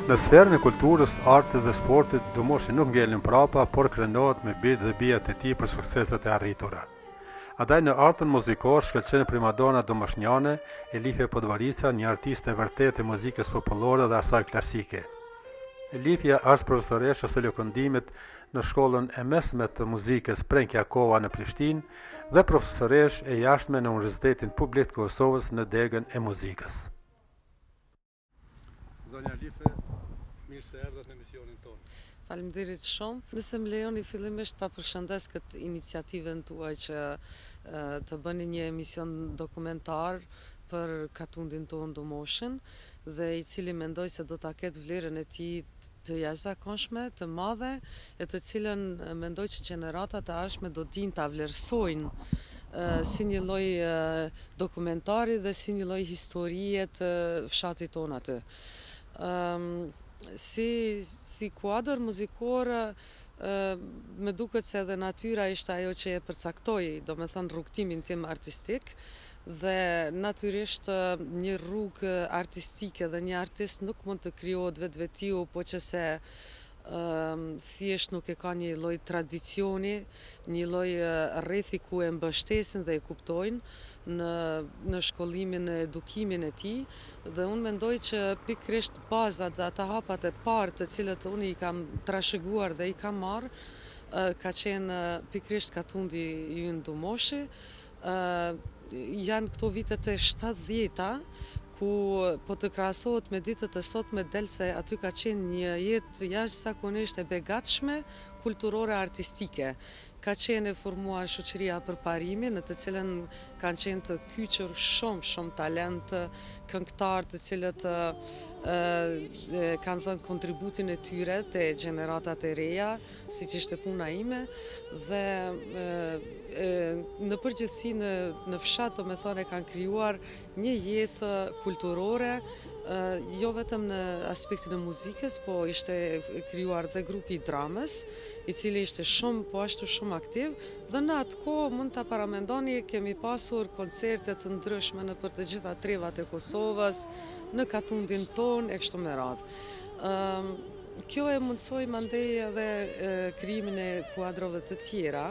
Në sferën e kulturës, artit dhe sportit, Dumoshi nuk ngelen prapa, por krenohet me bijtë dhe bijat e tij për sukseset e arritura. Andaj në artën muzikore shkëlqen primadona domoshnjane, Elifja Podvarica, një artiste e vërtetë e muzikës popullore dhe asaj klasike. Elifja është profesoreshe së lëkëndimit në shkollën e mesme të muzikës Prenk Jakova në Prishtinë dhe profesoresh e jashtme në Universitetin Publik të Kosovës në degën e muzikës. Zonja Elife, mirë se erdhët në emisionin tonë. Faleminderit shumë. Nëse më lejoni fillimisht ta përshëndes këtë iniciativën tuaj që të bëni një emision dokumentar për katundin tonë Dumoshin dhe i cili mendoj se do ta ketë vlerën e tij të jashtëzakonshme, të madhe, e të cilën mendoj që gjeneratat e ardhshme do dinë ta vlerësojnë si një lloj dokumentari dhe si një lloj historie të fshatit tonë aty. Si kuadër muzikor, me duket se edhe natyra ishte ajo që e përcaktoi, do me thënë rrugtimin tim artistik, dhe natyrisht një rrugë artistike dhe një artist nuk mund të krijohet vetvetiu, po që se thjesht nuk e ka një lloj tradicioni, një lloj rrethi ku e mbështesin dhe e kuptojnë në shkollimin e edukimin e tij, dhe unë mendoj që pikërisht bazat dhe ata hapat e parë të cilët unë i kam trashëguar dhe i kam marrë, ka qenë pikërisht katundi ynë Dumoshi. Janë këto vitet e 70-ta, ku po të krahasohet me ditët e sotme del se aty ka qenë një jetë jashtëzakonisht e begatshme, kulturore artistike. Ka qenë e formuar shoqëria për parimin, në të cilën kanë qenë të kyçur shumë talent, këngëtar të cilët kanë dhënë kontributin e tyre te gjeneratat e reja, siç ishte puna ime, dhe në përgjithësi në fshat, do me thënë, e kanë krijuar një jetë kulturore, jo vetëm në aspektin e muzikës, po ishte krijuar dhe grupi i dramës, i cili ishte po ashtu shumë aktiv, dhe në atë kohë mund ta paramendoni kemi pasur koncerte të ndryshme në për të gjitha trevat e Kosovës, në katundin tonë e kështu me radhë. Kjo e mundsoi mandej edhe krijimin e kuadrove të tjera,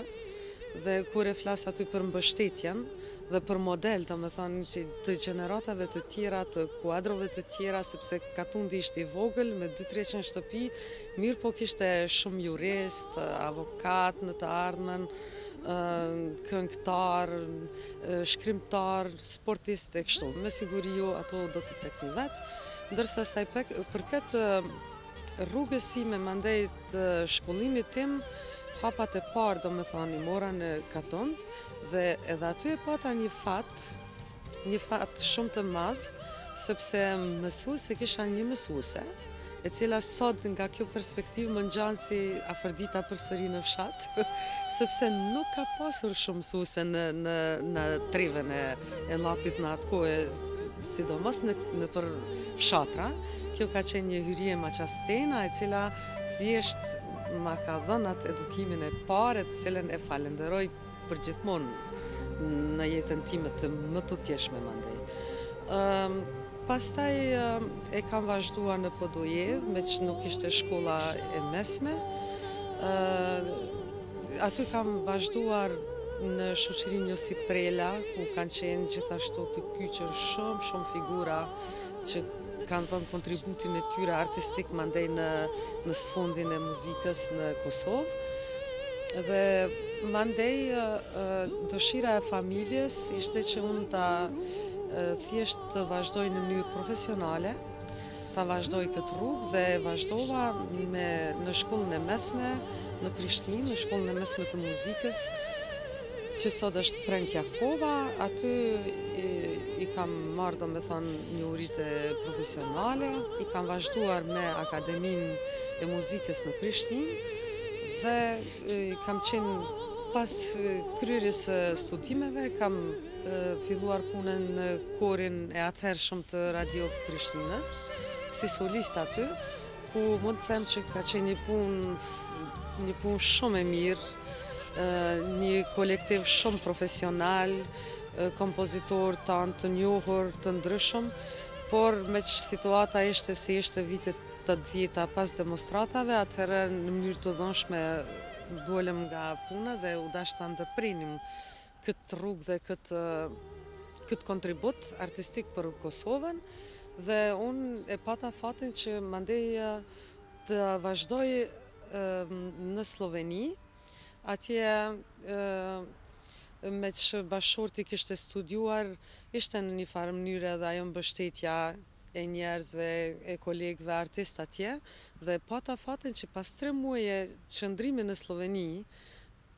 dhe kur e flas aty për mbështetjen dhe për model, do me thënë, që të gjeneratave të tjera, të kuadrove të tjera, sepse katundi ishte i vogël me 2-300 shtëpi, mirë po kishte shumë jurist, avokat në të ardhmen, këngëtar, shkrimtar, sportist e kështu. Me siguri ju ato do t'i cekni vetë, ndërsa sa për këtë rrugës sime mandej të shkollimit tim, hapat e parë, do me thënë, i mora në katund, dhe edhe aty e pata një fat shumë të madh, sepse mësuese kisha një mësuese, e cila sot nga kjo perspektivë më ngjan si afërdita përsëri në fshat, sepse nuk ka pasur shumë mësuese në treven e llapit në atë kohë, sidomos në për fshatra. Kjo ka qenë një hyrje maqastena, e cila thjesht ma ka dhënë atë edukimin e parë, të cilën e falenderoj për gjithmonë në jetën time të më të tjeshme mandej. Pastaj e kam vazhduar në Podojev, me që nuk ishte shkolla e mesme. Aty kam vazhduar në shoqërinë Josip Prela, ku kanë qenë gjithashtu të kyçur shumë figura që kanë dhënë kontributin e tyre artistik mandej në sfondin e muzikës në Kosovë. Dhe mandej dëshira e familjes ishte që unë thjesht të vazhdoj në mënyrë profesionale, ta vazhdoj këtë rrugë dhe vazhdova në shkollën e mesme në Prishtinë, në shkollën e mesme të muzikës, që sot është Prenk Jakova. Aty i kam marrë, do me thonë, njohuritë profesionale, i kam vazhduar me Akademinë e Muzikës në Prishtinë, dhe kam qenë pas kryerjes së studimeve, kam filluar punën në korin e atëhershëm të Radio Prishtinës, si solist aty, ku mund të them që ka qenë një punë shumë e mirë, një kolektiv shumë profesional, kompozitor tanë të njohur, të ndryshëm, por me që situata ishte se ishte vitet 80 pas demonstratave, atëherë në mënyrë të dhënshme dolëm nga puna dhe u dash ta ndërprinim këtë rrugë dhe këtë kontribut artistik për Kosovën dhe unë e pata fatin që mandej të vazhdoj në Sloveni, atje me që bashkëshorti kishte studiuar, ishte në një farë mënyrë edhe ajo mbështetja e njerëzve, e kolegëve artist atje, dhe pata fatin që pas 3 muaje qëndrimi në Sloveni,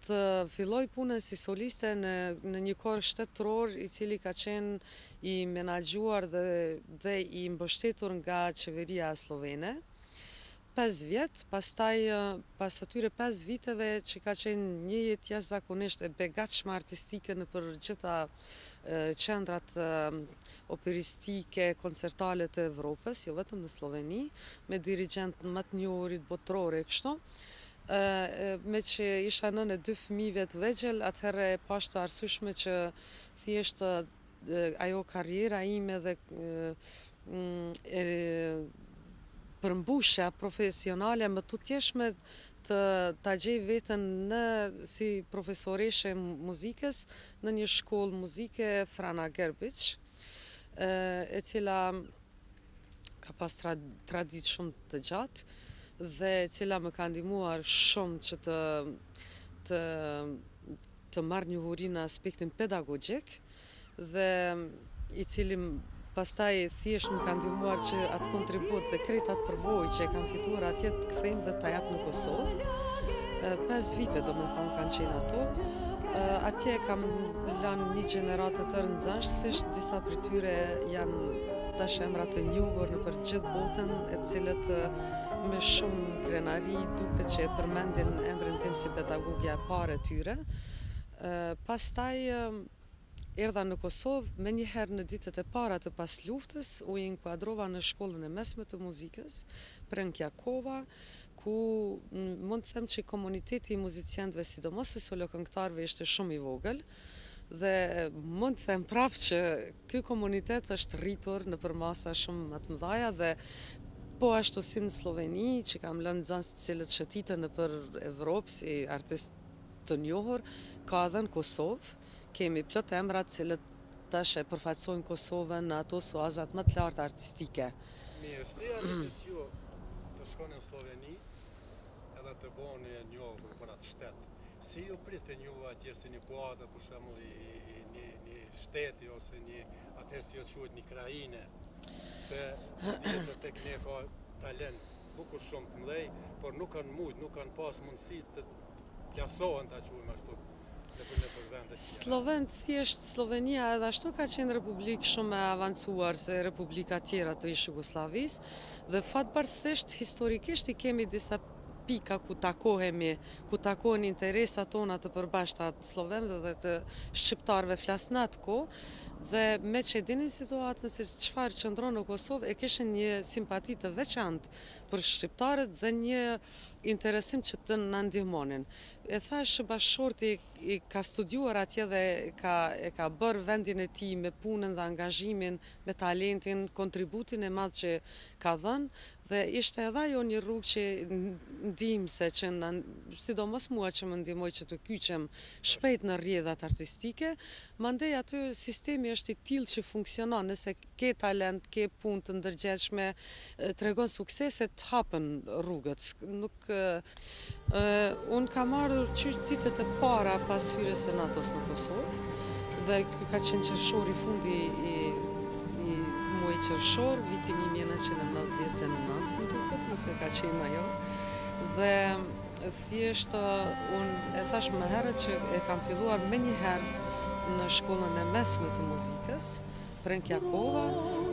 të filloj punën si soliste në një kor shtetëror i cili ka qenë i menaxhuar dhe i mbështetur nga qeveria slovene. 5 vjet, pastaj pas atyre 5 viteve që ka qenë një jetë jashtëzakonisht e begatshme artistike në për gjitha qendrat operistike, koncertale të Evropës, jo vetëm në Sloveni, me dirigjent më të njohurit botëror e kështu. Me që isha nënë e 2 fëmijëve të vegjël, atëherë e pashtë arsyeshme që thjesht ajo karriera ime dhe përmbushja profesionale më tutjeshme ta gjej veten si profesoreshe muzikës në një shkollë muzike Frana Gerbic, e cila ka pas traditë shumë të gjatë dhe e cila më ka ndihmuar shumë që të marr njohuri në aspektin pedagogjik dhe i cili pastaj thjesht më ka ndihmuar që atë kontribut dhe krejt atë përvojë që e kam fituar atje të kthejmë dhe ta jap në Kosovë. 5 vite domethënë kanë qenë ato. Atje kam lanë një gjeneratë të tërë nxënësisht, disa prej tyre janë tash emra të njohur nëpër gjithë botën, e cilët me shumë krenari duket që e përmendin emrin tim si pedagogja e parë e tyre. Pastaj erdha në Kosovë, me njëherë në ditët e para të pas luftës, u inkuadrova në shkollën e mesme të muzikës, Prenkjakova, ku mund të them që komuniteti i muzicianëve, sidomos e solo këngëtarëve, ishte shumë i vogël, dhe mund të them prapë që ky komunitet është rritur në përmasa shumë më të mëdha dhe po ashtu si në Sloveni, që kam lënë nxënës të cilët shëtitën nëpër Evropë si artist të njohur, ka edhe në Kosovë. Kemi plot emra të cilët tash e përfaqësojnë Kosovën në ato suazat më të larta artistike. Mirë, si arritet ju të shkoni në Sloveni edhe të bëni e njohur për atë shtet? Si ju pritet ju atje si një kuadër, për shembull, një shteti ose atëherë si quhet një krajine? Se se tek ne ka talent bukur shumë të mëdhej, por nuk kanë mujt, nuk kanë pas mundësi të plasohen, ta quajmë ashtu. Slovenia edhe ashtu ka qenë republikë shumë e avancuar se republika tjera të ish Jugosllavisë dhe fatbarësisht historikisht i kemi disa pika ku takohemi, ku takohen interesat tona të përbashkëta të slovenëve dhe të shqiptarëve flas në atë kohë, dhe me që e dinin situatën se çfarë qëndron në Kosovë, e kishin një simpati të veçantë për shqiptarët dhe një interesim që të na ndihmonin. E thash bashkëshorti i ka studiuar atje dhe e ka bërë vendin e tij me punën dhe angazhimin, me talentin, kontributin e madh që ka dhënë dhe ishte edhe ajo një rrugë që ndihmëse që sidomos mua që më ndihmoi që të kyçem shpejt në rrjedhat artistike, mandej aty sistemi është i tillë që funksionon, nëse ke talent, ke punë të ndërgjegjshme, tregon suksese, të hapën rrugët. Nuk unë kam marrë ditët e para pas hyrjes së NATO-s në Kosovë dhe ky ka qenë qershori fundi i muaj qershor, vitin 1999, më duket, nëse ka qenë ajo. Dhe thjesht unë e thash më herët që e kam filluar me njëherë në shkollën e mesme të muzikës, Prenkjakova,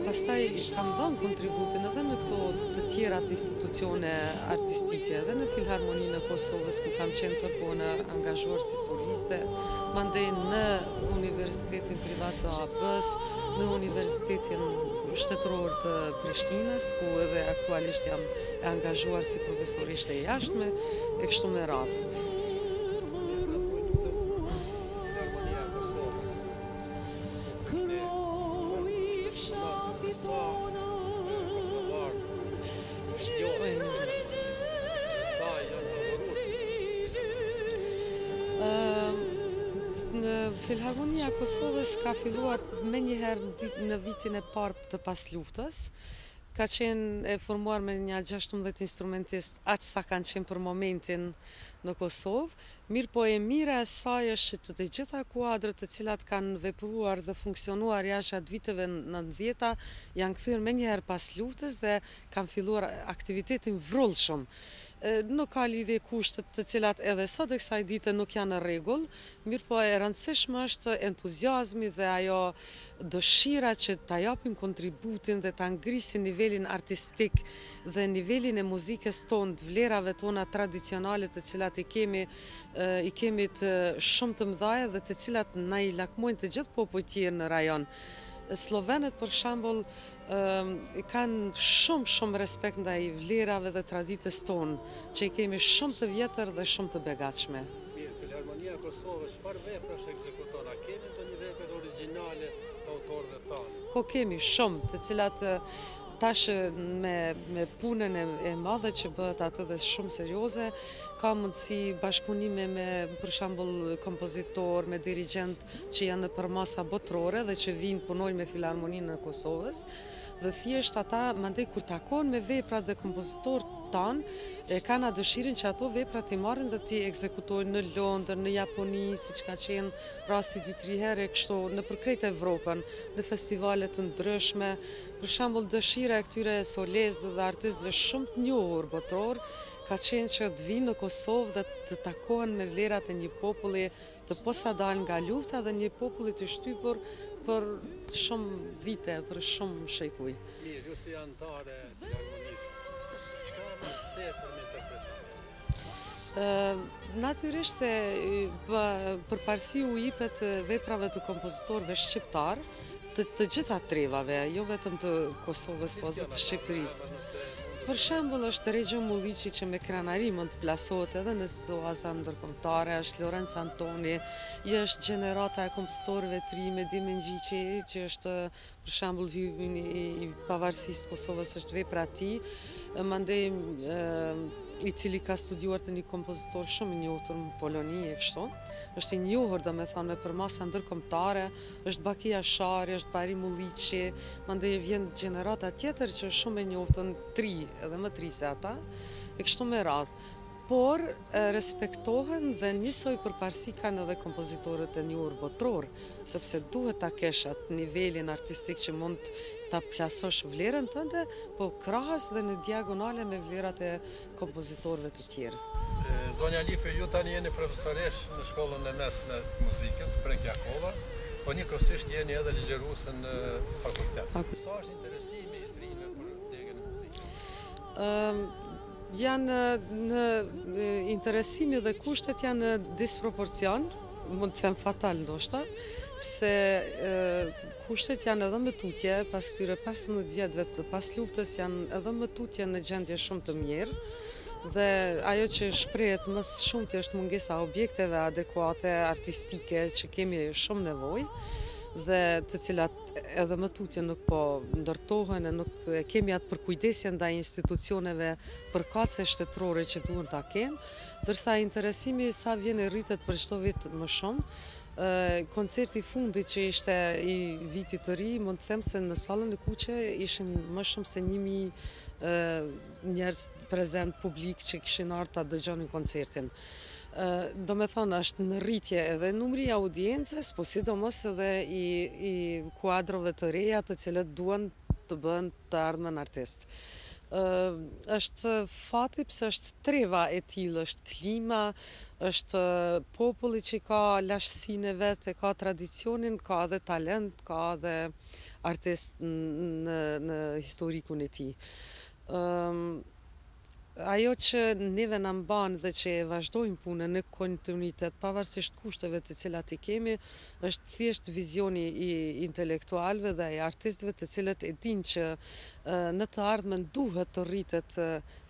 pastaj kam dhënë kontributin edhe në këto të tjera të institucione artistike, edhe në Filharmoninë e Kosovës, ku kam qenë tërkohën angazhuar si soliste, mandej në Universitetin Privat të AB-s, në Universitetin Shtetëror të Prishtinës, ku edhe aktualisht jam e angazhuar si profesorisht e jashtme, e kështu me radhë. Jo Filharmonia e Kosovës ka filluar menjëherë në vitin e parë të pasluftës. Ka qenë e formuar me një 16 instrumentist, aq sa kanë qenë për momentin në Kosovë. Mirë po e mira e saj është që të gjitha kuadrët të cilat kanë vepruar dhe funksionuar jashtë viteve 90-ta janë kthyer menjëherë pas luftës dhe kanë filluar aktivitetin vrullshëm. Nuk ka lidhje kushtet të cilat edhe sot e kësaj dite nuk janë në rregull, mirë po e rëndësishme është entuziazmi dhe ajo dëshira që ta japin kontributin dhe ta ngrisin nivelin artistik dhe nivelin e muzikës tonë, të vlerave tona tradicionale të cilat i kemi të shumë të mëdha dhe të cilat na i lakmojnë të gjithë popujt tjerë në rajon. Slovenët, për shembull, kanë shumë respekt ndaj vlerave dhe traditës tonë, që i kemi shumë të vjetër dhe shumë të begatshme. Mirë, Filharmonia e Kosovës, çfarë veprash ekzekuton? A kemi ndonjë vepër origjinale të autorëve tanë? Po kemi shumë, të cilat tash me punën e madhe që bëhet atë dhe shumë serioze, ka mundësi bashkëpunime me, për shembull, kompozitor, me dirigjent që janë për masa botërore dhe që vinë punojnë me Filharmoninë e Kosovës. Dhe thjesht ata, mandej kur takon me veprat dhe kompozitorët tanë, kanë dëshirin që ato veprat i marrin dhe ti ekzekutojnë në Londër, në Japoni, siç ka qenë rasti 2-3 herë kështu në përkrejt Evropën, në festivale të ndryshme. Për shembull, dëshira e këtyre solistëve dhe artistëve shumë të njohur botëror ka qenë që të vinë në Kosovë dhe të takohen me vlerat e një populli të posadal nga lufta dhe një populli të shtypur për shumë vite, për shumë shekuj. Mirë, ju si anëtare filharmonistë, çka më tepër me interpretat? Natyrisht se përparësi u jepet veprave të kompozitorëve shqiptar, të gjitha trevave, jo vetëm të Kosovës, po dhe të Shqipërisë. Për shembull është Regjo Mulliçi që me krenari mund të plasohet edhe në zoaza ndërkombëtare, është Lorenzo Antoni, është gjenerata e kompozitorëve të ri Mehdi Mengjiçi, që është për shembull i pavarësisë të Kosovës është vepra e tij, mandej i cili ka studiuar të një kompozitor shumë i njohur në Poloni e kështu. Është i njohur domethënë me përmasa ndërkombëtare, është Bakia Shari, është Bari Mulliçi, mandej vjen gjenerata tjetër që është shumë e njohur, tri edhe më tri se ata, e kështu me radhë. Por respektohen dhe njësoj përparësi kanë edhe kompozitorët e njohur botror, sepse duhet ta kesh atë nivelin artistik që mund ta plasosh vlerën tënde, po krahas dhe në diagonale me vlerat e kompozitorëve të tjerë. Zonja Alife, ju tani jeni profesoresh në shkollën e mesme muzikës, Prekjakova, po njëkohësisht jeni edhe ligjëruese në fakultet. Sa është interesimi i rinjve për degën e muzikës? Janë në interesimi dhe kushtet janë në disproporcion, mund të them fatal ndoshta, pse kushtet janë edhe më tutje, pas tyre 15 vjetëve të pas luftës janë edhe më tutje në gjendje shumë të mirë, dhe ajo që shprehet më shumë është mungesa objekteve adekuate, artistike, që kemi shumë nevojë, dhe të cilat edhe më tutje nuk po ndërtohen e nuk kemi atë përkujdesje ndaj institucioneve përkatëse shtetërore që duhen ta kemë, ndërsa interesimi sa vjen e rritet për çdo vit më shumë. Koncerti i fundit që ishte i vitit të ri, mund të them se në sallën e Kuqe ishin më shumë se 1000 njerëz prezent publik që kishin ardhur ta dëgjonin koncertin. Do me thonë është në rritje edhe numri i audiencës, po sidomos edhe i kuadrove të reja të cilët duan të bëhen të ardhmen artist. Është fati pse është treva e tillë, është klima, është populli që ka lashësinë e vet, ka tradicionin, ka edhe talent, ka edhe artist në historikun e tij. Ajo që neve na mban dhe që e vazhdojmë punën në kontinuitet, pavarësisht kushteve të cilat i kemi, është thjesht vizioni i intelektualëve dhe i artistëve të cilët e dinë që në të ardhmen duhet të rritet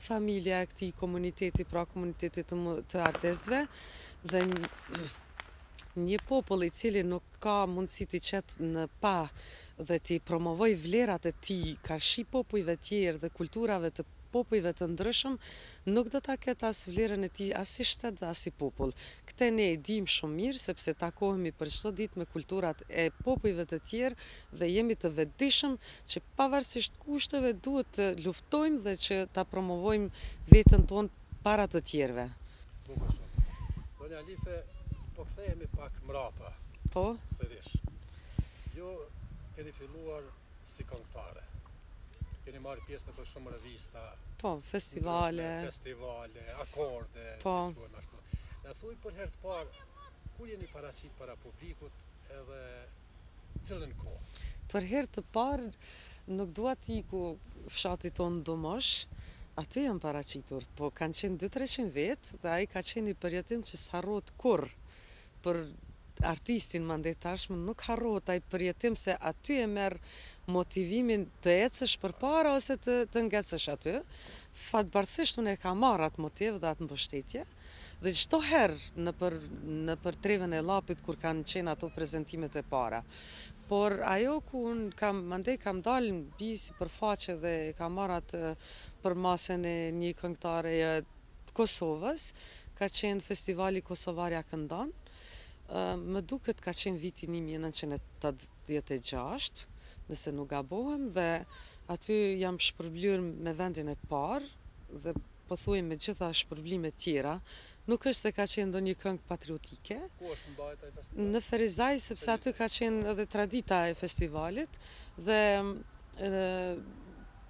familja e këtij komuniteti, pra komuniteti të artistëve, dhe një popull i cili nuk ka mundësi të qetë në pa dhe të promovoj vlerat e tij, karshi popujve tjerë dhe kulturave të popujve të ndryshëm nuk do ta ketë as vlerën e tij as si shtet dhe as si popull. Këtë ne e dim shumë mirë sepse takohemi për çdo ditë me kulturat e popujve të tjerë dhe jemi të vetëdijshëm që pavarësisht kushteve duhet të luftojmë dhe që ta promovojmë veten tonë para të tjerëve. Bukur shumë. Donja Alife, po kthehemi pak mrapa. Po? Sërish. Jo keni filluar si këngëtare. Keni marrë pjesë në për shumë revista. Po, festivale, akorde, po. Në thuj për herë të parë, ku jeni paraqit para publikut edhe cilën kohë? Për herë të parë, nuk dua t'iku fshatit tonë Domosh, aty jam paraqitur, po kanë qenë 200-300 vetë dhe ai ka qenë i përjetim që s'harrohet kurrë. Për artistin mandej tashmë nuk harrohet ai përjetim se aty e merr motivimin të ecësh përpara ose të ngecësh aty. Fatbarësisht unë e kam marrë atë motiv dhe atë mbështetje. Dhe çdo herë në për trevën e Llapit kur kanë qenë ato prezantimet e para. Por ajo ku unë mandej kam dalë mbi sipërfaqe dhe kam marrë atë për masën e një këngëtare të Kosovës, ka qenë festivali Kosovarja këndon. Më duket ka qenë viti 1986, nëse nuk gabohem, dhe aty jam shpërblyer me vendin e parë dhe po thuaj me gjitha shpërblimet tjera. Nuk është se ka qenë ndonjë këngë patriotike. Ku është mbajtur ai festival? Në Ferizaj, sepse aty ka qenë edhe tradita e festivalit dhe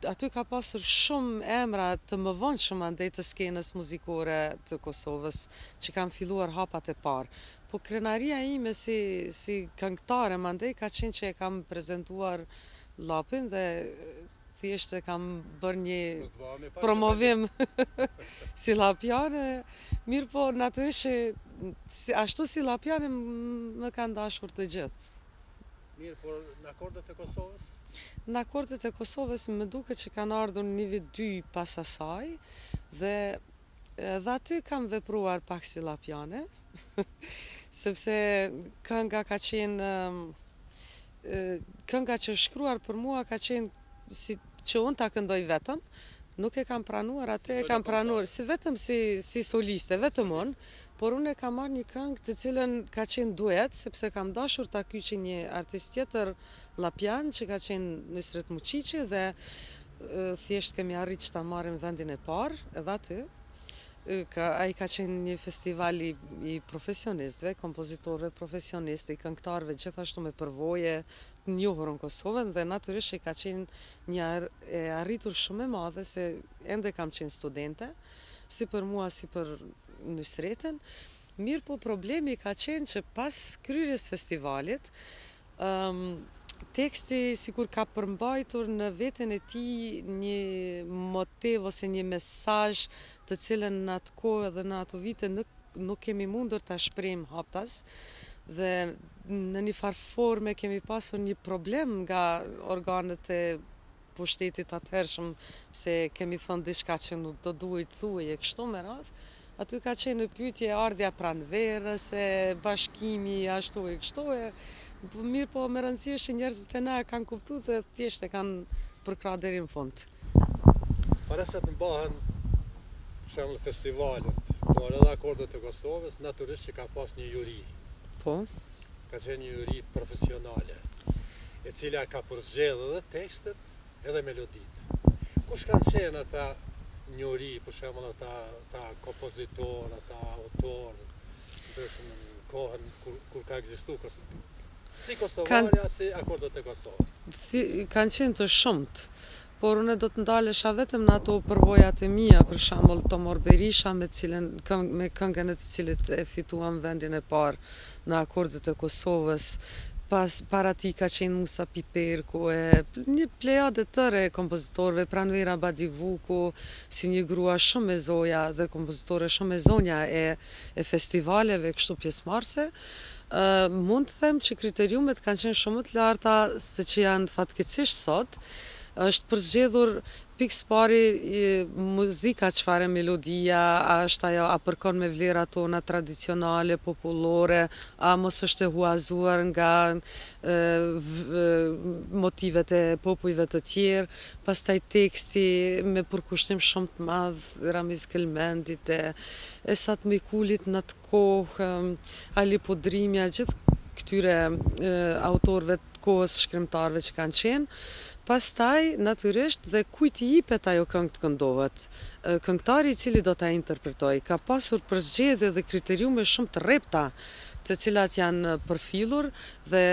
aty ka pasur shumë emra të mëvonshëm andej të skenës muzikore të Kosovës që kanë filluar hapat e parë. Po krenaria ime si këngëtare mandej ka qenë që e kam prezantuar Llapin dhe thjesht e kam bërë një promovim si llapiane, mirë po natyrisht që ashtu si llapiane më kanë dashur të gjithë. Mirë, por në akordet e Kosovës? Në akordet e Kosovës më duket që kanë ardhur një vit 2 pas asaj dhe edhe aty kam vepruar pak si llapiane. Sepse kënga ka qenë kënga që është shkruar për mua ka qenë si që unë ta këndoj vetëm, nuk e kam pranuar atë, e kam pranuar si vetëm si soliste, vetëm unë, por unë e kam marrë një këngë të cilën ka qenë duet, sepse kam dashur ta kyçi një artist tjetër llapian që ka qenë Nusret Muçiçi dhe thjesht kemi arritë që ta marrim vendin e parë edhe aty. Ai ka qenë një festival i profesionistëve, kompozitorëve profesionistë, i këngëtarëve gjithashtu me përvoje të njohur në Kosovë dhe natyrisht ka qenë një e arritur shumë e madhe se ende kam qenë studente, si për mua si për Nusretën. Mirë po problemi ka qenë që pas kryerjes festivalit, teksti sikur ka përmbajtur në veten e tij një motiv ose një mesazh të cilën në atë kohë dhe në ato vite nuk kemi mundur ta shprehim haptas dhe në një farë forme kemi pasur një problem nga organet e pushtetit atëhershëm pse kemi thënë diçka që nuk do duhet thuaj e kështu me radhë. Aty ka qenë në pyetje ardhja pranverës, bashkimi ashtu e kështu e mirë po me rëndësi është që njerëzit e na e kanë kuptuar dhe thjesht e kanë përkrahur deri në fund. Para se të mbahen shembull festivalet, por edhe akordet e Kosovës, natyrisht që ka pas një juri. Po. Ka qenë një juri profesionale, e cila ka përzgjedhur edhe tekstet edhe meloditë. Kush kanë qenë ata njëri, për shembull ata kompozitor, ata autor, ndryshëm në kohën kur ka ekzistuar si Kosovarja, si akordet e Kosovës? Kanë qenë të shumt, por unë do të ndalesha vetëm në ato përvojat e mia, për shembull Tomor Berisha me këngën e të cilit e fituam vendin e parë në akordet e Kosovës. Para ti ka qenë Musa Piperku, një plejade tëre kompozitorëve, Pranvera Badivuku, si një grua shumë e zoja dhe kompozitore shumë e zonja e festivaleve kështu pjesëmarrëse. Mund të them që kriteriumet kanë qenë shumë të larta se që janë fatkeqësisht sot, është përzgjedhur pikë pari muzika, çfarë melodia, a është ajo, a përkon me vlerat tona tradicionale, popullore, a mos është e huazuar nga motivet e popujve të tjerë, pastaj teksti me përkushtim shumë të madh, Ramiz Kelmendit, e Sat Mikulit në atë kohë, Ali Podrimja, gjithë këtyre autorëve të kohës, shkrimtarëve që kanë qenë. Pastaj, natyrisht, dhe kujt i jepet ajo këngë të këndohet. Këngëtari i cili do ta interpretoj ka pasur përzgjedhje dhe kriteriume shumë të rrepta, të cilat janë përfillur, dhe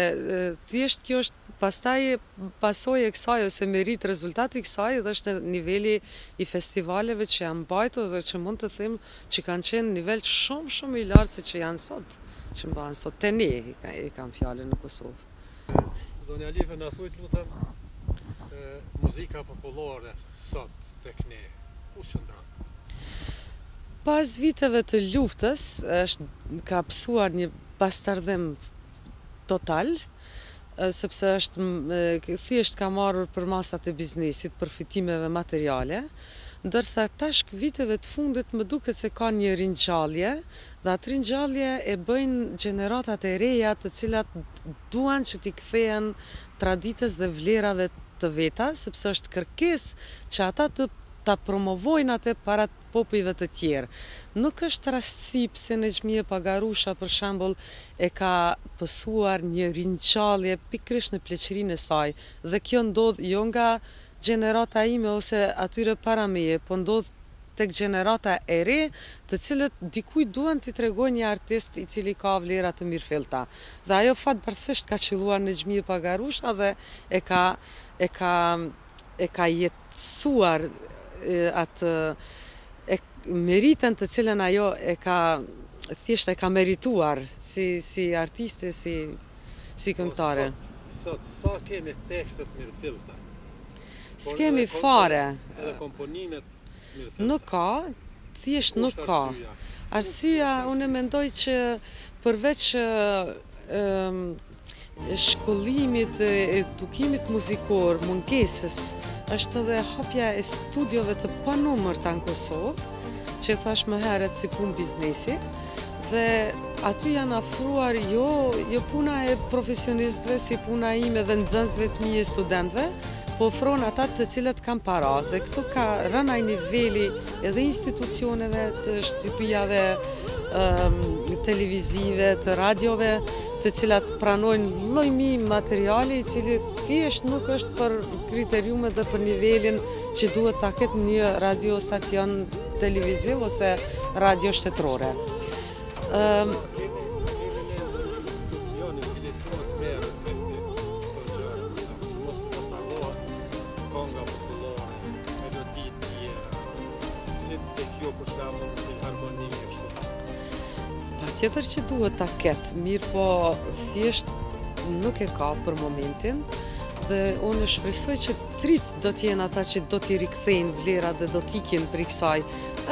thjesht kjo është pastaj pasojë e kësaj ose merit rezultati i kësaj, dhe është niveli i festivaleve që janë mbajtur dhe që mund të them që kanë qenë nivel shumë i lartë se që janë sot, që mbahen sot. Te ne i kam fjalën në Kosovë. Zonja Alive, na thuaj lutem, muzika popullore sot tek ne, ku qëndron? Pas viteve të luftës, ka pësuar një bastardhim total, sepse është thjesht ka marrur për masat e biznesit, përfitimeve materiale, ndërsa tash viteve të fundit më duket se ka një ringjallje, dhe atë ringjallje e bëjnë gjeneratat e reja të cilat duan që t'i kthehen traditës dhe vlerave të veta, sepse është kërkesë që ata ta promovojnë atë para popujve të tjerë. Nuk është rastësi pse Nexhmije Pagarusha për shembull e ka pësuar një ringjallje pikërisht në pleqërinë e saj, dhe kjo ndodh jo nga gjenerata ime ose atyre para meje, po ndodh tek gjenerata e re, të cilët dikujt duan t'i tregojnë një artist i cili ka vlera të mirëfillta. Dhe ajo fatbarësisht ka qelluar Nexhmije Pagarusha dhe e ka jetësuar atë meritën të cilën ajo thjesht e ka merituar si artiste, si këngëtare. Sot sa kemi tekstet mirëfillta? S'kemi fare. Edhe komponimet mirëfillta. Nuk ka, thjesht nuk ka. Arsyeja, unë mendoj që përveç shkollimit, edukimit muzikor, mungesës, është edhe hapja e studiove të panumërta në Kosovë, që thash më herët si punë biznesi, dhe aty janë afruar jo puna e profesionistëve, si puna ime dhe nxënësve të mi e studentëve, po ofron ata të cilët kanë para, dhe këtu ka rënë ai niveli edhe institucioneve të shtëpijave televizive, të radiove, të cilat pranojnë lloj-mi materiali i cili thjesht nuk është për kriteriumet dhe për nivelin që duhet ta ketë një radiostacion televiziv ose radio shtetërore. Tjetër që duhet ta ketë, mirë po thjesht nuk e ka për momentin, dhe unë shpresoj që trit do t'jenë ata që do t'i rikthejnë vlerat dhe do t'ikin për kësaj.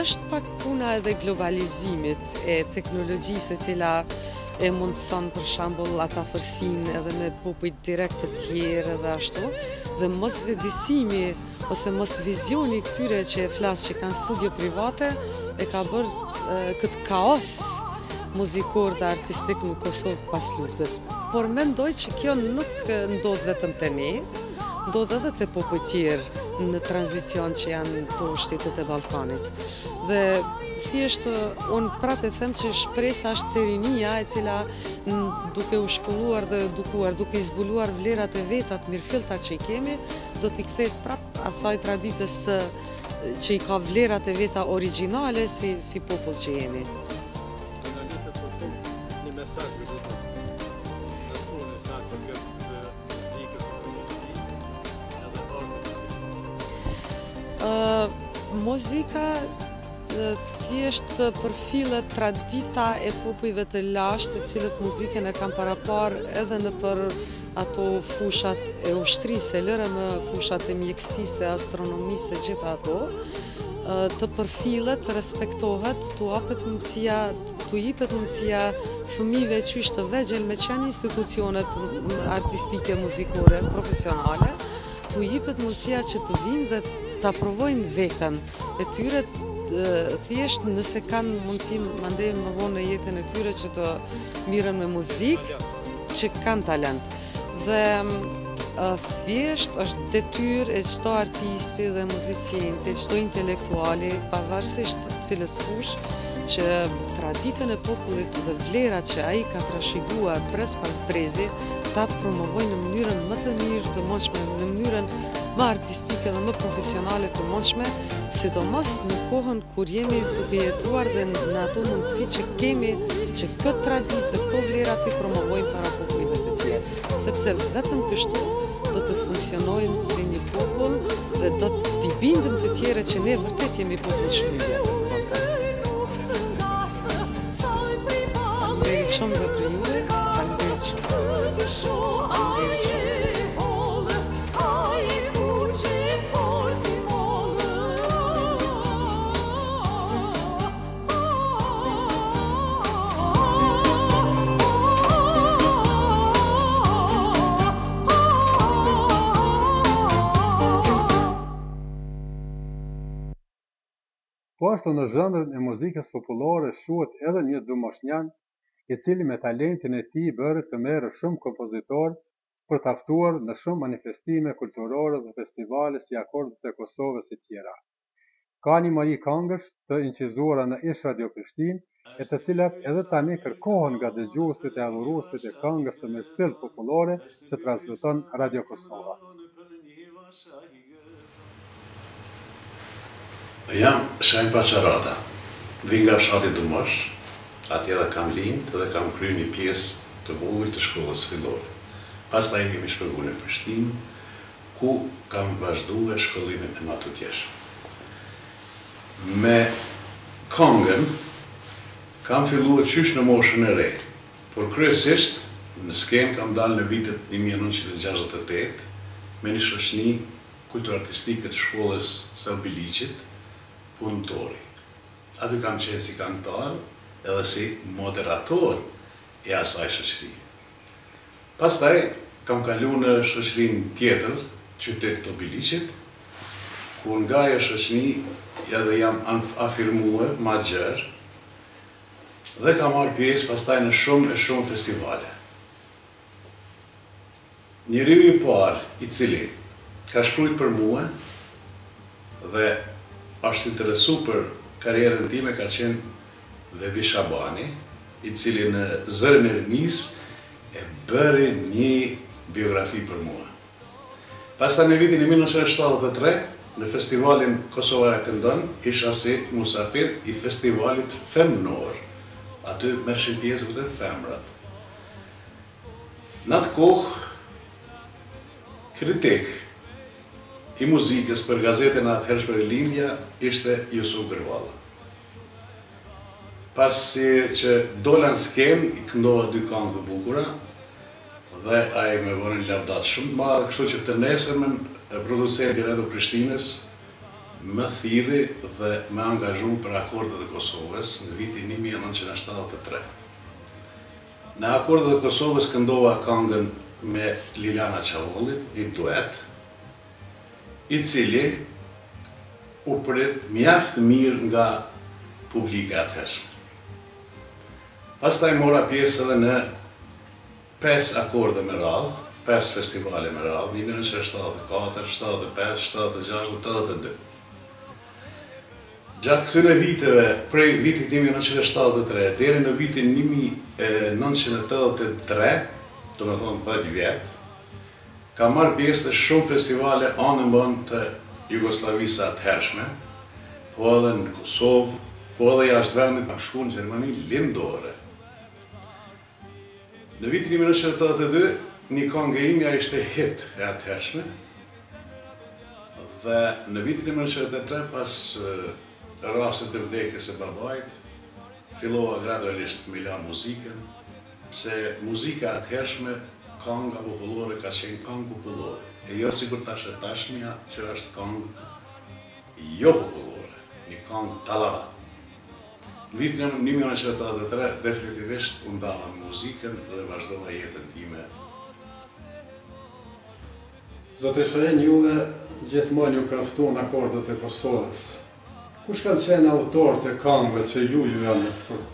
Është pak puna edhe globalizimit, e teknologjisë e cila e mundëson për shembull ata afërsinë edhe me popull direkt të tjerë dhe ashtu, dhe mos vëdësimi ose mos vizioni këtyre që e flas që kanë studio private e ka bërë këtë kaos muzikor dhe artistik në Kosovë pas luftës. Por mendoj që kjo nuk ndodh vetëm te ne, ndodh edhe te popujt tjerë në tranzicion që janë të shtetet e Ballkanit. Dhe thjesht unë prapë them që shpresa është te rinia e cila duke u shkolluar dhe edukuar, duke i zbuluar vlerat e veta të mirëfillta që i kemi, do t'i kthehet prapë asaj traditës që i ka vlerat e veta origjinale si popull që jemi. Muzika thjesht përfillet tradita e popujve të lashtë, të cilët muzikën e kanë paraparë edhe në për ato fushat e ushtrisë, lëre më fushat e mjekësisë, astronomisë, gjitha ato, të përfillet, të respektohet, t'u jepet mundësia fëmijëve qysh të vegjël me qenë institucionet artistike, muzikore, profesionale, ku jepet mundësia që të vinë dhe ta provojnë veten e tyre, thjesht nëse kanë mundësi mandej më vonë në jetën e tyre që të mirën me muzikë, që kanë talent. Dhe thjesht është detyrë e çdo artisti dhe muzicienti, çdo intelektuali, pavarësisht cilës fush, që traditën e popullit dhe vlerat që ai ka trashëguar brez pas brezi, ta promovojnë në mënyrën më të mirë të mundshme, në mënyrën më artistike dhe më profesionale të mundshme, sidomos në kohën kur jemi duke jetuar dhe në ato mundësi që kemi që këtë traditë dhe këto vlera t'i promovojmë para popullive të tjerë, sepse vetëm kështu do të funksionojmë si një popull dhe do t'i bindim të tjere që ne vërtet jemi popull shumë i vjetër. Faleminderit shumë dhe për juve, faleminderit shumë. Po ashtu në zhëndën e muzikës popullore shuhet edhe një domoshnjan, i cili me talentin e tij bëri të merrë shumë kompozitor për të ftuar në shumë manifestime kulturore dhe festivale si Akordet e Kosovës e tjera. Ka një mari këngësh të incizuara në Ish Radio Prishtinë, e të cilat edhe tani kërkohen nga dëgjuesit e adhuruesit e këngës së mirëfill popullore që transmeton Radio Kosova. Jam Shajn Paçarata, vi nga fshati Dumosh, atje dhe kam lindë dhe kam kryer një pjesë të vogël të shkollës fillore. Pastaj kemi shpërguar në Prishtinë, ku kam vazhduar shkollimin e matutjesh. Me këngën kam filluar qysh në moshën e re, por kryesisht në skemë kam dalë në vitet 1968 me një shoqëni kulturartistike të shkollës së Biliqit, punëtori. Aty kam qenë si këngëtar edhe si moderator e asaj shoqërie. Pastaj kam kaluar në shoqërinë tjetër, qytetit të Biliqit, ku nga ajo shoqëni edhe jam afirmuar ma gjerë dhe kam marrë pjesë pastaj në shumë festivale. Njeriu i parë i cili ka shkruajtur për mua dhe është interesu për karrierën time ka qenë Vebi Shabani, i cili në zërin e rinis e bëri një biografi për mua. Pastaj në vitin e 1973, në festivalin Kosova e këndon, isha si musafir i festivalit femnor. Aty merrshin pjesë vetëm femrat. Në atë kohë, kritik i muzikës për gazetën atëhershme e Lindja ishte Jusuf Gërvalla. Pasi që dola në skemë, i këndova 2 këngë të bukura dhe ai më bëri një lavdat shumë të madhe, kështu që të nesërmen producenti Radio Prishtinës më thirri dhe më angazhu për Akordet e Kosovës në vitin 1973. Në Akordet e Kosovës këndova këngën me Liliana Çavolli, një duet, i cili u prit mjaft mirë nga publika atëhershme. Pastaj mora pjesë edhe në 5 akorde me radhë, 5 festivale me radhë, 1974, 75, 76, 82. Gjatë këtyre viteve, prej vitit 1973 deri në vitin 1983, do me thonë 10 vjetë, ka marrë pjesë të shumë festivale anë të Jugosllavisë atëhershme, po edhe në Kosovë, po edhe jashtë vendit, kam shkuar në Gjermani lindore. Në vitin 1982, një këngë e imja ishte hit e atëhershme, dhe në vitin 1983, pas rastit të vdekjes e babait, fillova gradualisht me la muzikën, pse muzika atëhershme, kënga popullore ka qenë këngë popullore, e jo sikur tash e tashmja që është këngë jo popullore, një këngë talava. Në vitin 1983 definitivisht u ndava muzikën dhe vazhdova jetën time Zotë Shërin, juve gjithmonë ju kanë ftuar akordet e Kosovës. Kush kanë qenë autorët e këngëve që ju janë ftuar?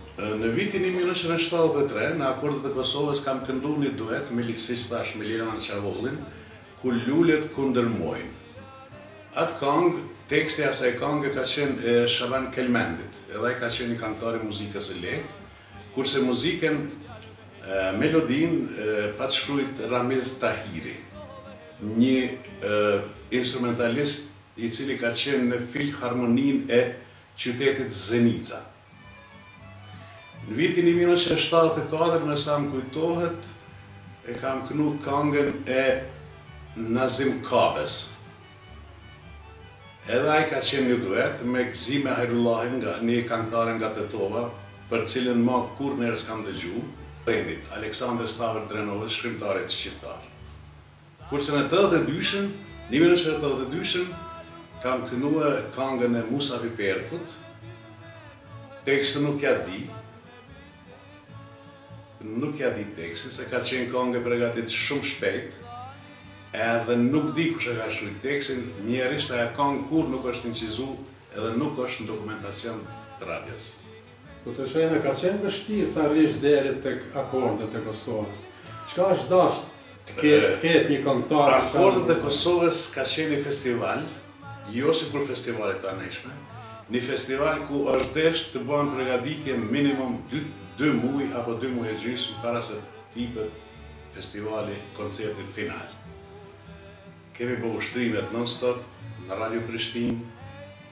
Në vitin 1973, në akordet e Kosovës kam këndu një duet me liksisht tash me Lirana Çavollin, ku lulet kundërmojnë. Atë këngë, teksti asaj këngë ka qenë Shaban Kelmendit, edhe ai ka qenë një këngëtar i muzikës së lehtë, kurse muzikën, melodin pa të shkruajt Ramiz Tahiri, një instrumentalist i cili ka qenë në filharmoninë e qytetit Zenica. Në vitin 1974, me sa më kujtohet, e kam kënu këngën e Nazim Kabes. Edhe ai ka qenë një duet me Gzime Hajrullahin, një këngëtare nga Tetova, për cilën ma kur njerëz kam dëgju, Remit, Aleksandr Stavër Drenovët, shkrimtarit shqiptar. Kurse në 1982, 1982, kam kënue këngën e Musa Piperkut, tekstin nuk ja di tekstin, se ka qenë këngë e përgatit shumë shpejt, edhe nuk di kush e ka shkruajtur tekstin, njerisht ajo këngë kur nuk është incizu edhe nuk është në dokumentacion të radios. Zotë Shërin, ka qenë vështirë të arrish deri tek akordet e Kosovës. Çka është dashur të ketë një këngëtar? Akordet e Kosovës ka qenë një festival, jo sikur festivalet të aneshme, një festival ku është desh të bëhen përgatitje minimum 2 muaj apo 2 muaj e gjysmë para se tipet festivali, koncerti final. Kemi bërë ushtrimet non-stop në Radio Prishtinë,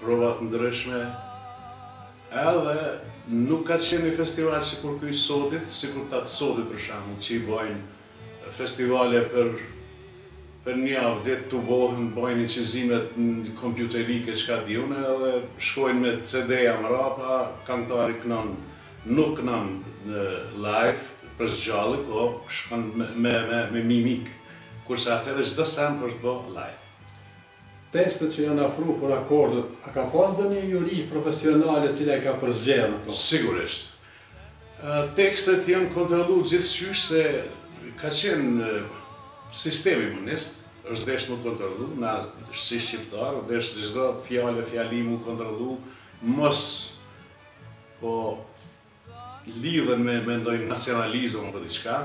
provat ndryshme, edhe nuk ka qenë një festival sikur ky i sotit, sikur ta të sotit për shembull, që i bojnë festivale për një javë ditë të bojnë incizimet në kompjuterike çka diun, edhe shkojnë me CD-ja mrapa, këngëtari kënon, nuk kënon në live për zgjalli, po shkon me mimik, kurse atëherë çdo sen është bë live. Tekstet që janë afru për akordet, a ka pas ndonjë juri profesionale e cila e ka përzgjedhur ato? Sigurisht. Tekstet janë kontrollu gjithçysh se ka qenë sistemi monist, është desh më kontrollu, na si shqiptar, desh çdo fjali më kontrollu, mos po lidhen me ndonjë nacionalizëm apo diçka.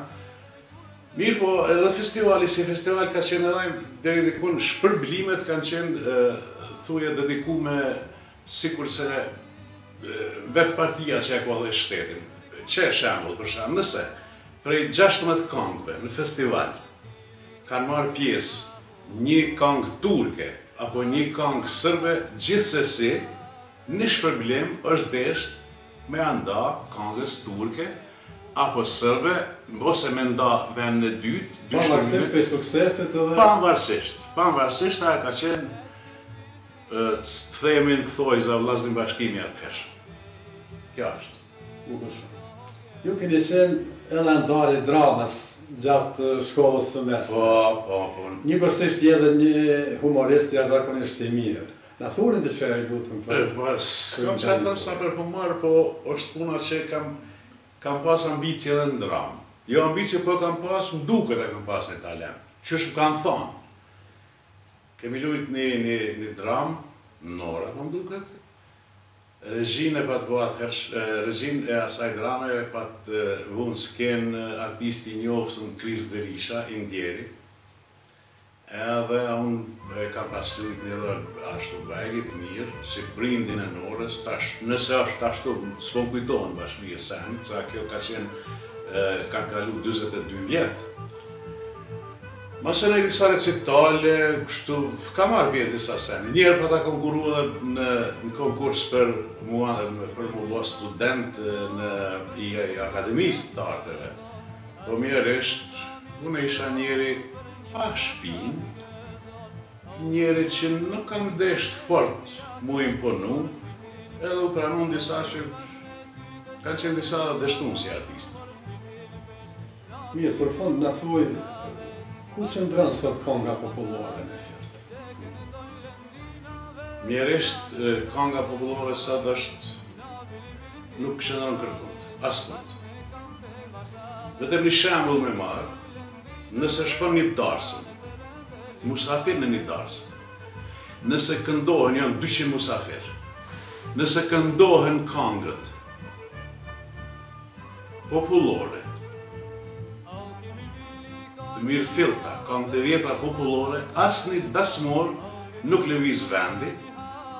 Mirë po, edhe festivali si festival ka qenë edhe deri diku shpërblimet kanë qenë thuje dedikume sikur se vetë partia që e ka dhe shtetin. Që shembull, për shembull, nëse prej 16 këngëve në festival kanë marrë pjesë një këngë turke apo një këngë serbe, gjithsesi një shpërblim është desht me anda këngës turke apo serbe, ose me nda vend në dytë, pavarësisht për sukseset edhe... Pavarësisht ajo ka qenë të themin thojza vllaznin bashkimi atëherë. Kjo është. Ju keni qenë edhe ndari dramas gjatë shkollës së mesme. Po. Njëkohësisht je edhe një humorist jashtëzakonisht i mirë. Na thoni diçka e lutem. Kam thënë sa për humor, po është puna që kam pas ambicie edhe në dramë. Jo ambicie, po kam pas, më duket e kam pas një talent. Qysh më kanë thonë. Kemi lujt një dramë, Nora, më duket. Regjinë e asaj drame e pat vunë s'ken artisti njoftën Kris Berisha, indjeri. Edhe unë kam pas lujt një rol ashtu begit mirë, si prindin e Norës, nëse është ashtu, s'po kujtohen bashkëmije senit, sa kjo ka kanë kalu 22 vjetë. Masë në disa recitale, kështu, ka marrë pjesë disa seni. Njerë pa ta konkuru edhe në konkurs për mu bo student i Akademisë të Arteve. Po mirërisht, unë isha njeri pa shpinë, njeri që nuk kam desht fort mu imponu, edhe u pranun disa që kanë qenë disa dështumë si artistë. Mirë, për fund në thuj, ku qëndron sot kënga popullore në fjert? Mjerisht, kënga popullore sot është nuk qëndron kërkut, askund. Vetëm një shembull me marë, nëse shkon një darsën, musafir në një darsë. Nëse këndohen, janë 200 musafir. Nëse këndohen këngët popullore, të mirë filta, këngët e vjetra popullore, asnjë dasmor nuk lëviz vendi,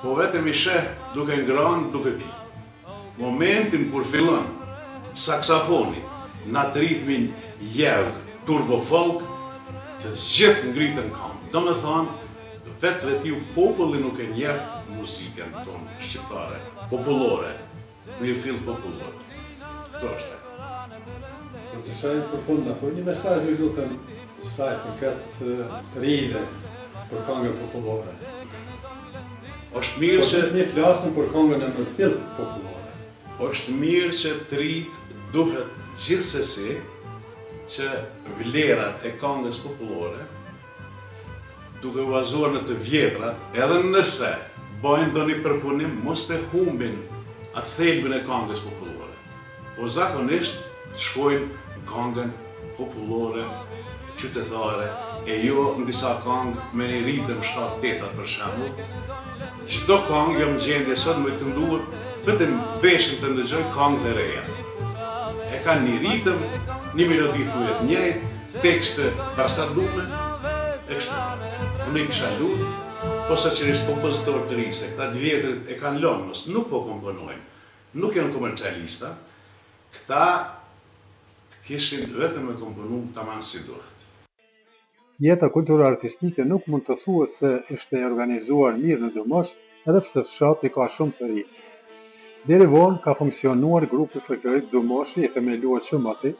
po vetëm i sheh duke ngrënë, duke pi. Momentin kur fillon saksafoni në atë ritmin jevg, turbo folk, të gjithë ngritën këngë. Do me thonë, vetë vetiu populli nuk e njeh muzikën tonë shqiptare, popullore, mirë fill popullore. Këto është. Po të shajmë për fund, në fund një mesazh ju lutem saj për këtë të rive për këngën popullore. Është mirë që ne flasim për këngën e mërfill popullore. Është mirë që të rit duhet gjithsesi që vlerat e këngës popullore duke u bazuar në të vjetrat, edhe nëse bëjnë ndonjë përpunim, mos të humbin atë thelbin e këngës popullore. Po zakonisht të shkojnë në këngën popullore, qytetare, e jo në disa këngë me një ritëm 7-8 për shembull. Çdo këngë jam gjendje sot me të nduar, vetëm veshin të ndëgjoj këngë të reja. E kanë një ritëm, një melodi thuhet njëjtë, tekste bastardume, e kështu. Unë i kisha lutë, posa qërisht kompozitor të rinj, se këta vjetët e kanë lënë, mos nuk po komponojnë, nuk janë komercialista, këta kishin vetëm e komponu tamam si duhet. Jeta kulturore artistike nuk mund të thuhet se është e organizuar mirë në Domosh, edhe pse fshati ka shumë të ri. Deri vonë ka funksionuar grupi folklorik Domoshi i themeluar Shumati,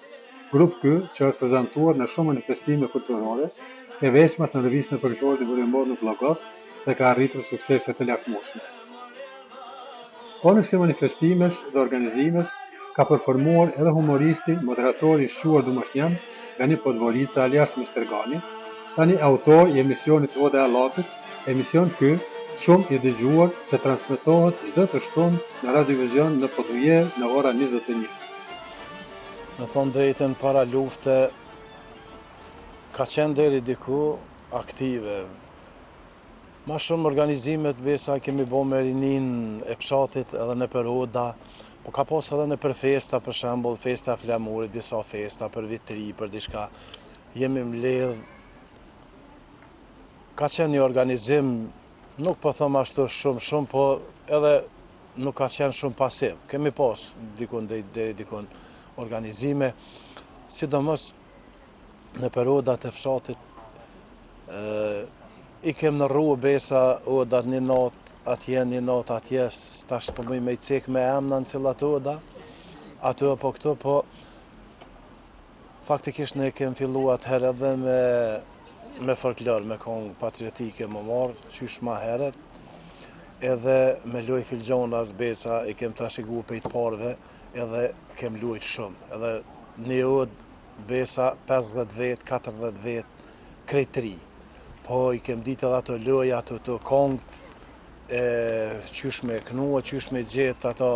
grup ky që është prezantuar në shumë manifestime kulturore, e veçmas në revistën folklore të Burimor në Vllogos dhe ka arritur suksese të lakmueshme. Në kësi manifestimesh dhe organizimesh ka performuar edhe humoristi, moderatori i shquar domoshnjan, Gani Podvorica alias Mr. Gani, tani autor i emisionit Oda e Allatit, emision ky shumë i dëgjuar që transmetohet çdo të shtunë në radiovizion në Poduje në ora 21. Në thonë drejtën para lufte ka qenë deri diku aktive. Ma shumë organizimet besa kemi bo me rinin e fshatit edhe në për Oda, po ka pas edhe në për festa, për shembull, festa flamurit, disa festa për vitri, për diçka. Jemi mbledh. Ka qenë një organizim, nuk po thëmë ashtu shumë, po edhe nuk ka qenë shumë pasiv. Kemi pas dikun deri dikun organizime, sidomos në për Odat e fshatit, i kem në rrugë besa Odat një natë atje, tash po bëjmë i cek me emna në cilat Oda, aty apo këto, po faktikisht ne kem fillu atëherë edhe me folklor, me këngë patriotike më marrë, qysh ma heret, edhe me loj filgjonas besa i kem trashigu për i të parve, edhe kem lujt shumë, edhe një Odë besa 50 vet, 40 vet, krejtëri. Po i kem ditë edhe ato loja, ato të këngët, qysh me knua, qysh me gjetë ato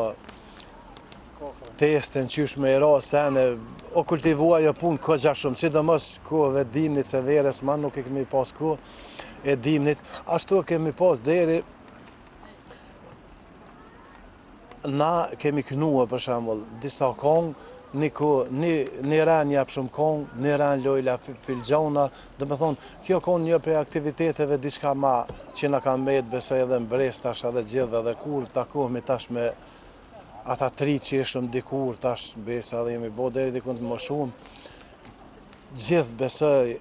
testen, qysh me ra sene, o kultivua jo punë këgja shumë, sidomos kohëve dimnit se veres ma nuk e kemi pas kohë e dimnit, ashtu kemi pas deri, na kemi knua për shembull, disa këngë, një ran jap shumë këngë, një ran lojla filgjona, dhe me thonë, kjo konë një për aktiviteteve diçka ma që na kam met besoj edhe mbres tash edhe gjithë edhe kur takohemi tash me ata tri që ishëm dikur tash besa dhe jemi bo deri dikun të më shumë. Gjithë besoj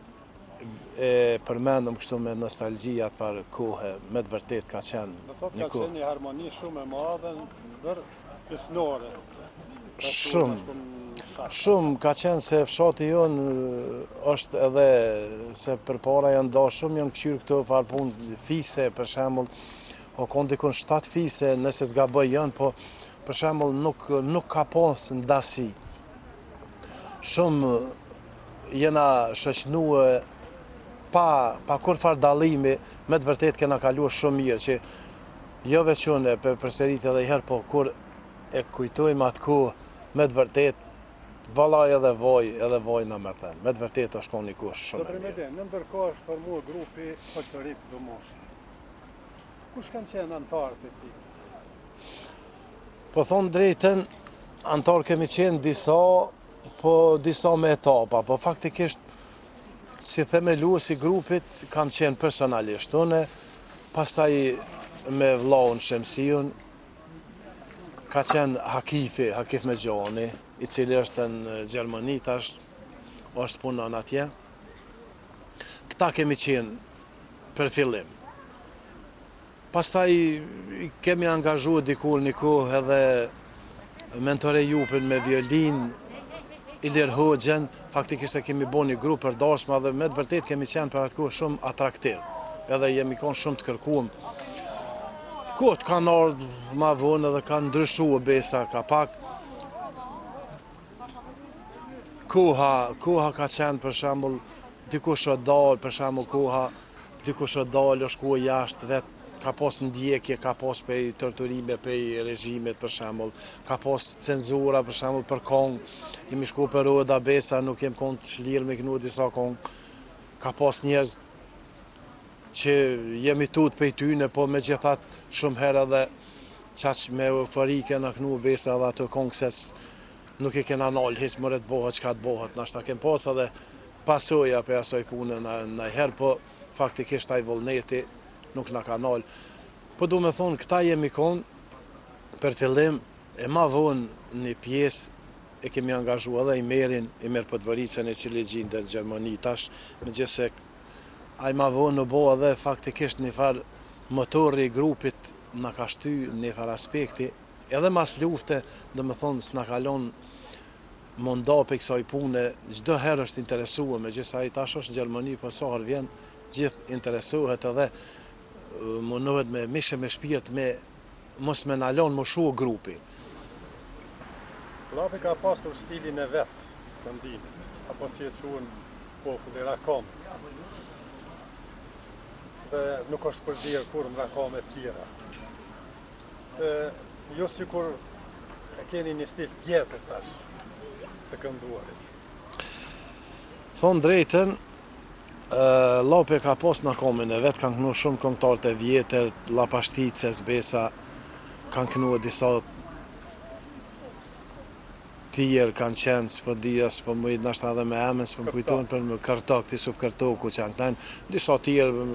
e përmendëm kështu me nostalgji atëfar kohë, me të vërtet ka qenë një kohë. Ka qenë një harmoni shumë e madhe ndër pjesënore. Shumë ka qenë se fshati jonë është edhe se përpara janë da shumë janë këshyrë këto farpun fise për shembull, o konë dikun 7 fise nëse s'ga bëj janë, po për shembull nuk ka pas ndasi. Shumë jena shoqënue pa kur far dallimi, me të vërtet kena kaluar shumë mirë, që jo veçune përsërit edhe herë, po kur e kujtojmë atë kohë, me të vërtet Vallaj edhe vaj në më thënë. Me të vërtet është konë një kush shumë e mirë. Në ndërkohë është formuar grupi folklorik Domoshi. Kush kanë qenë antarët e tij? Po thonë drejtën, antarë kemi qenë disa, po disa me etapa, po faktikisht si themeluesi i grupit kam qenë personalisht unë, pastaj me vllaun Shemsiun, ka qenë Hakif Megjani, i cili është në Gjermani tash, është punon atje. Këta kemi qenë për fillim. Pastaj kemi angazhuar dikur një kohë edhe mentore Jupin me violin, Ilir Hoxhen, faktikisht e kemi bo një grup për dashma dhe me të vërtet kemi qenë për atë kohë shumë atraktiv. Edhe jemi konë shumë të kërkuam. Kohët kanë ardhur ma vonë edhe kanë ndryshuar besa ka pak. Koha ka qenë për shembull dikush o dalë, për shembull koha dikush o dalë, është kohë jashtë vetë, ka pas ndjekje, ka pas pej torturime, pej regjimit për shembull, ka pas cenzura për shembull për kong, jemi shku për roda besa, nuk jem konë të shlirë me kënu disa kong, ka pas njerëz që jemi tut pej tyne, po me gjithat shumë herë edhe qaq me euforike në kënu besa dhe ato kong se nuk i kena nalë, hiç mëre të bohet, qka të bohet, nashta kem pas edhe pasoja për asoj punë në herë, po faktikisht aj vullneti nuk na ka nalë. Po du me thonë, këta jemi konë, për fillim, e ma vonë një pjesë, e kemi angazhu edhe i merë Podvoricën e cili gjinde në Gjermani tash, me gjithse, a i ma vonë në bo edhe faktikisht një farë motori i grupit në ka shty një farë aspekti, edhe mas lufte, dhe me thonë, s'na kalon munda për kësaj pune, gjdo herë është interesua, me gjithse a i tash është në Gjermani, po sa herë vjen, gjithë interesohet edhe mundohet me mishe me shpirt me mos me nalon më shu grupi. Llapi ka pasur stilin e vetë të ndimit, apo si e quhen populli rakam. Dhe nuk është përzirë kur në rakame tjera. Jo sikur e keni një stil tjetër tash të kënduarit. Thonë drejten, Llapi ka pas në komin e vetë, kanë kënu shumë këngëtarët e vjetër, Lapashticës, besa, kanë kënu disa tjerë kanë qenë, s'po dhja, s'po mëjtë nashtë edhe me emën, s'po më kujtojnë për më Kërtok, Tisuf Kërtoku që janë këtajnë, disa tjerë,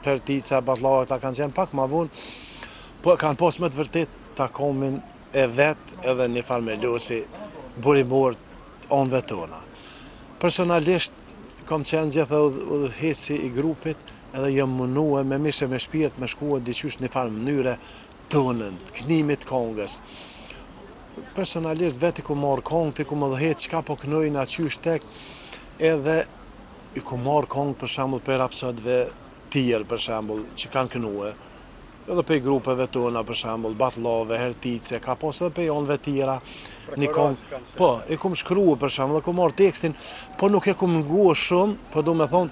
Pertica, Batllava, ta kanë qenë pak ma vonë, po kanë pas më të vërtet ta komin e vetë edhe një farë melosi, burimor onëve tona. Personalisht, kam qenë gjithë udhëheci i grupit edhe jam munue me mishe me shpirt me shkua diqysh një farë mënyre tonën, kënimit kongës. Personalisht veti ku marrë kongë, ti ku më dhëhet qka po kënojnë aqysh tek, edhe i ku marrë kongë për shambull për rapsodve tjerë për shambull që kanë kënue. Edhe për grupeve tona për shambull, Batllave, Hertice, ka pas edhe për onëve tjera. Një kongë, po, e kum shkrua për shembull, e kum marrë tekstin, po nuk e kum ngua shumë, po du me thonë,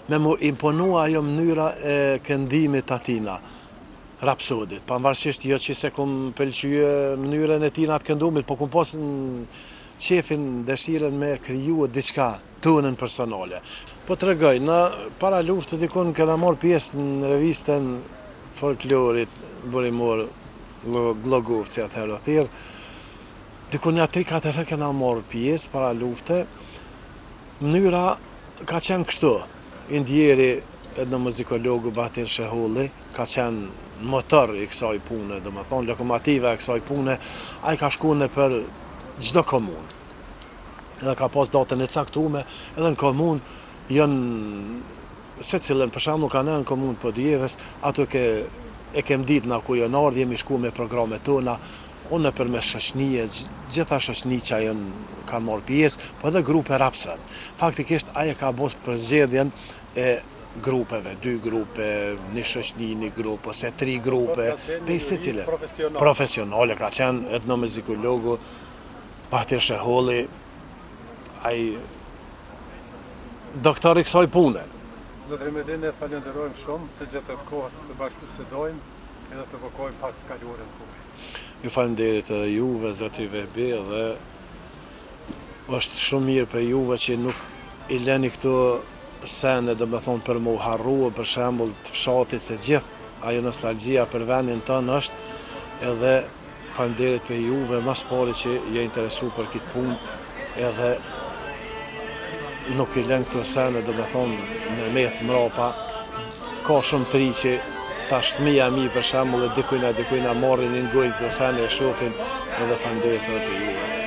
me mu imponua ajo mënyra e këndimit atina, rapsodit. Pavarësisht jo që se kum pëlqyje mënyrën e tina të këndumit, po kum pas në qefin, dëshiren me kriju diçka, tonën personale. Po të regoj, në para luftë dikun këna marrë pjesë në revistën folklorit, burimor, Glogovci atëherë o thirë, dikun ja 3-4 herë kena marrë pjesë para lufte, mënyra ka qenë kështu, indjeri etnomuzikologu Batir Shehulli, ka qenë motor i kësaj pune, dhe më thonë, lokomotiva e kësaj pune, a i ka shku në për gjdo komunë. Edhe ka pas datën e caktume, edhe në komunë jënë, se cilën për shembull kanë në komunë Podjeves, ato e kem ditë na ku janë ardhur, jemi shku me programet tona, unë për me shoqënie, gjitha shoqëni që kanë marrë pjesë, po edhe grupe rapsen. Faktikisht ajo ka bos përzgjedhjen e grupeve, 2 grupe, një shoqëni, një grup, ose 3 grupe, pej secilës. Profesionale ka qenë etnomuzikologu Batir Shehulli, ai doktor i kësaj pune. Zotri Medin, ne falenderojmë shumë se gjatë të kohës të bashkëbisedojmë edhe të vokojmë pak të kaluarën tuaj. Ju falenderit edhe juve, zotri Vehbi, dhe është shumë mirë për juve që nuk i leni këto sene, do me thonë, për mu harrua, për shembull të fshatit, se gjithë ajo nostalgjia për vendin tonë është, edhe faleminderit për juve, mas pari që je interesu për këtë punë, edhe nuk i len këto sene, do me thonë, në metë mrapa. Ka shumë tri që tash fëmija mi për shembull, dikujna marrin, ngojnë këto sene, e shohin, edhe faleminderit për juve.